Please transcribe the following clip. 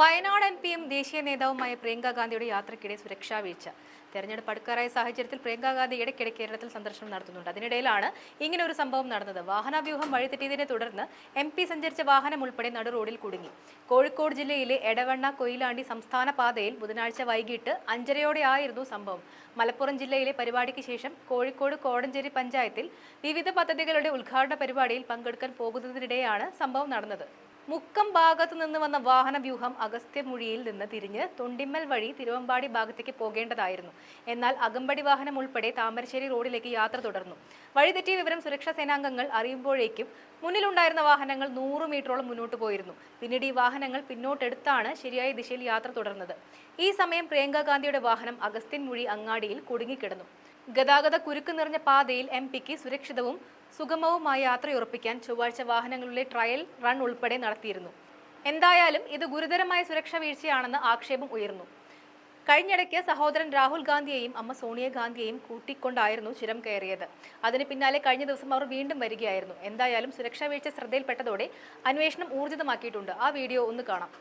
വയനാട് എംപിയും ദേശീയ നേതാവുമായ പ്രിയങ്ക ഗാന്ധിയുടെ യാത്രയ്ക്കിടെ സുരക്ഷാ വീഴ്ച. തെരഞ്ഞെടുപ്പ് അടുക്കാറായ സാഹചര്യത്തിൽ പ്രിയങ്ക ഗാന്ധി ഇടയ്ക്കിടെ കേരളത്തിൽ സന്ദർശനം നടത്തുന്നുണ്ട്. അതിനിടയിലാണ് ഇങ്ങനെ ഒരു സംഭവം നടന്നത്. വാഹനവ്യൂഹം വഴിതെറ്റിയതിനെ തുടർന്ന് എംപി സഞ്ചരിച്ച വാഹനം ഉൾപ്പെടെ നടു റോഡിൽ കുടുങ്ങി. കോഴിക്കോട് ജില്ലയിലെ എടവണ്ണ കൊയിലാണ്ടി സംസ്ഥാന പാതയിൽ ബുധനാഴ്ച വൈകിട്ട് 5:30യോടെയായിരുന്നു സംഭവം. മലപ്പുറം ജില്ലയിലെ പരിപാടിക്ക് ശേഷം കോഴിക്കോട് കോടഞ്ചേരി പഞ്ചായത്തിൽ വിവിധ പദ്ധതികളുടെ ഉദ്ഘാടന പരിപാടിയിൽ പങ്കെടുക്കാൻ പോകുന്നതിനിടെയാണ് സംഭവം നടന്നത്. മുക്കം ഭാഗത്തു നിന്ന് വന്ന വാഹനവ്യൂഹം അഗസ്ത്യമുഴിയിൽ നിന്ന് തിരിഞ്ഞ് തൊണ്ടിമ്മൽ വഴി തിരുവമ്പാടി ഭാഗത്തേക്ക് പോകേണ്ടതായിരുന്നു. എന്നാൽ അകമ്പടി വാഹനം ഉൾപ്പെടെ താമരശ്ശേരി റോഡിലേക്ക് യാത്ര തുടർന്നു. വഴിതെറ്റിയ വിവരം സുരക്ഷാ സേനാംഗങ്ങൾ അറിയുമ്പോഴേക്കും മുന്നിലുണ്ടായിരുന്ന വാഹനങ്ങൾ 100 മീറ്ററോളം മുന്നോട്ട് പോയിരുന്നു. പിന്നീട് ഈ വാഹനങ്ങൾ പിന്നോട്ടെടുത്താണ് ശരിയായ ദിശയിൽ യാത്ര തുടർന്നത്. ഈ സമയം പ്രിയങ്ക ഗാന്ധിയുടെ വാഹനം അഗസ്ത്യൻമുഴി അങ്ങാടിയിൽ കുടുങ്ങിക്കിടന്നു. ഗതാഗത കുരുക്ക് നിറഞ്ഞ പാതയിൽ എംപിക്ക് സുരക്ഷിതവും സുഗമവുമായ യാത്രയുറപ്പിക്കാൻ ചൊവ്വാഴ്ച വാഹനങ്ങളുടെ ട്രയൽ റൺ ഉൾപ്പെടെ നടത്തിയിരുന്നു. എന്തായാലും ഇത് ഗുരുതരമായ സുരക്ഷാ വീഴ്ചയാണെന്ന് ആക്ഷേപം ഉയർന്നു. കഴിഞ്ഞിടയ്ക്ക് സഹോദരൻ രാഹുൽ ഗാന്ധിയെയും അമ്മ സോണിയാഗാന്ധിയെയും കൂട്ടിക്കൊണ്ടായിരുന്നു ചുരം കയറിയത്. അതിന് പിന്നാലെ കഴിഞ്ഞ ദിവസം അവർ വീണ്ടും വരികയായിരുന്നു. എന്തായാലും സുരക്ഷാ വീഴ്ച ശ്രദ്ധയിൽപ്പെട്ടതോടെ അന്വേഷണം ഊർജിതമാക്കിയിട്ടുണ്ട്. ആ വീഡിയോ ഒന്ന് കാണാം.